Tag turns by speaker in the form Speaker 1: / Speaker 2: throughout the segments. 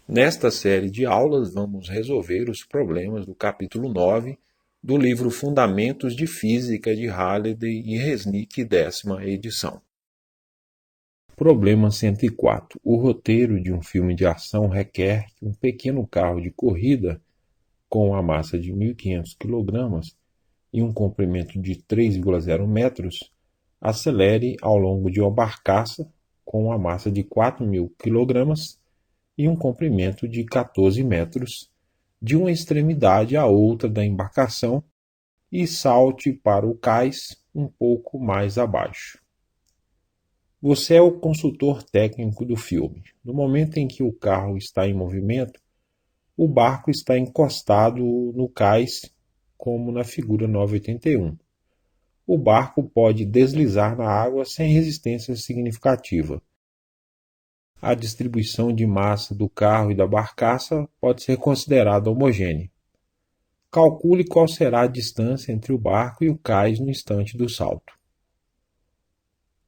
Speaker 1: Nesta série de aulas, vamos resolver os problemas do capítulo 9 do livro Fundamentos de Física de Halliday e Resnick, 10ª edição. Problema 104. O roteiro de um filme de ação requer que um pequeno carro de corrida com a massa de 1.500 kg e um comprimento de 3,0 metros acelere ao longo de uma barcaça com a massa de 4.000 kg e um comprimento de 14 metros, de uma extremidade à outra da embarcação, e salte para o cais um pouco mais abaixo. Você é o consultor técnico do filme. No momento em que o carro está em movimento, o barco está encostado no cais, como na figura 981. O barco pode deslizar na água sem resistência significativa. A distribuição de massa do carro e da barcaça pode ser considerada homogênea. Calcule qual será a distância entre o barco e o cais no instante do salto.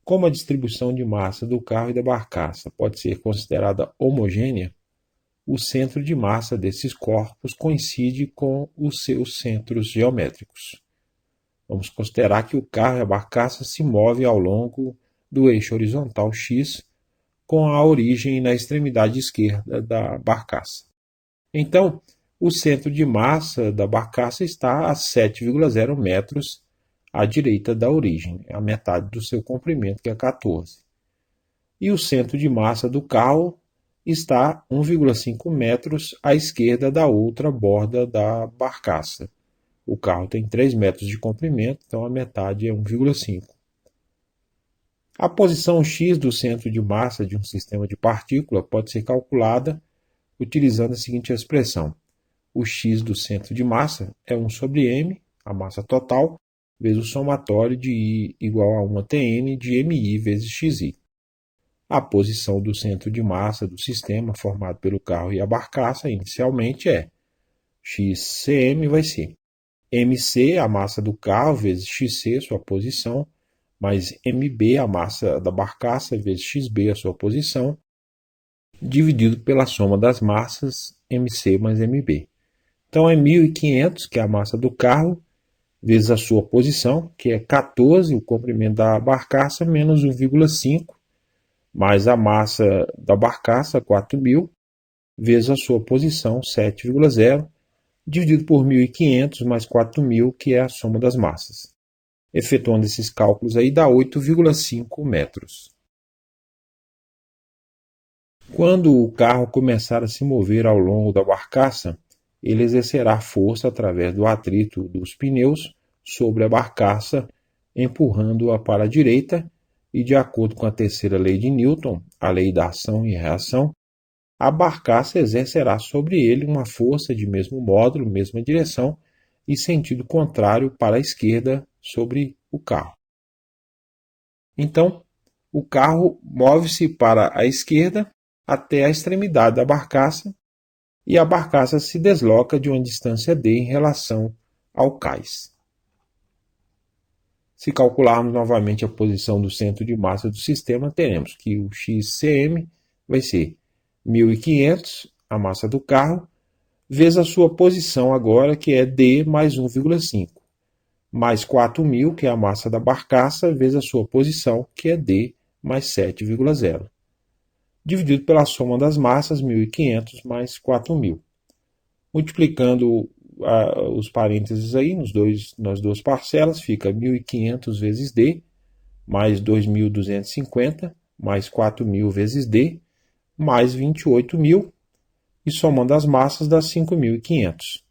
Speaker 1: Como a distribuição de massa do carro e da barcaça pode ser considerada homogênea, o centro de massa desses corpos coincide com os seus centros geométricos. Vamos considerar que o carro e a barcaça se movem ao longo do eixo horizontal X, com a origem na extremidade esquerda da barcaça. Então, o centro de massa da barcaça está a 7,0 metros à direita da origem, a metade do seu comprimento, que é 14. E o centro de massa do carro está 1,5 metros à esquerda da outra borda da barcaça. O carro tem 3 metros de comprimento, então a metade é 1,5. A posição X do centro de massa de um sistema de partícula pode ser calculada utilizando a seguinte expressão. O X do centro de massa é 1 sobre m, a massa total, vezes o somatório de I igual a 1 Tn de Mi vezes Xi. A posição do centro de massa do sistema formado pelo carro e a barcaça inicialmente é XCm vai ser Mc, a massa do carro, vezes Xc, sua posição, mais Mb, a massa da barcaça, vezes Xb, a sua posição, dividido pela soma das massas Mc mais Mb. Então é 1.500, que é a massa do carro, vezes a sua posição, que é 14, o comprimento da barcaça, menos 1,5, mais a massa da barcaça, 4.000, vezes a sua posição, 7,0, dividido por 1.500 mais 4.000, que é a soma das massas. Efetuando esses cálculos aí, dá 8,5 metros. Quando o carro começar a se mover ao longo da barcaça, ele exercerá força através do atrito dos pneus sobre a barcaça, empurrando-a para a direita, e de acordo com a terceira lei de Newton, a lei da ação e reação, a barcaça exercerá sobre ele uma força de mesmo módulo, mesma direção e sentido contrário para a esquerda sobre o carro. Então, o carro move-se para a esquerda até a extremidade da barcaça e a barcaça se desloca de uma distância d em relação ao cais. Se calcularmos novamente a posição do centro de massa do sistema, teremos que o XCm vai ser 1.500, a massa do carro, vezes a sua posição agora, que é d mais 1,5, mais 4.000, que é a massa da barcaça, vezes a sua posição, que é d mais 7,0, dividido pela soma das massas, 1.500 mais 4.000. Multiplicando os parênteses aí nas duas parcelas, fica 1.500 vezes d, mais 2.250, mais 4.000 vezes d, mais 28.000, e somando as massas dá 5.500.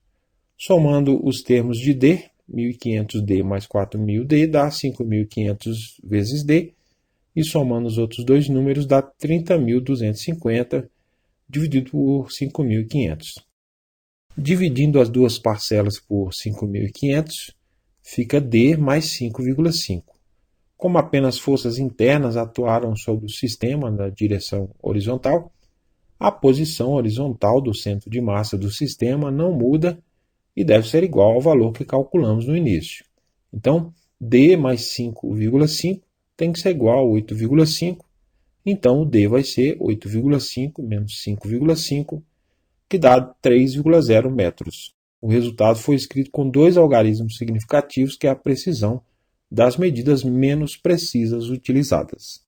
Speaker 1: Somando os termos de d, 1.500d mais 4.000d dá 5.500 vezes d, e somando os outros dois números dá 30.250 dividido por 5.500. Dividindo as duas parcelas por 5.500, fica d mais 5,5. Como apenas forças internas atuaram sobre o sistema na direção horizontal, a posição horizontal do centro de massa do sistema não muda e deve ser igual ao valor que calculamos no início. Então, d mais 5,5 tem que ser igual a 8,5. Então, o d vai ser 8,5 menos 5,5 que dá 3,0 metros. O resultado foi escrito com dois algarismos significativos, que é a precisão das medidas menos precisas utilizadas.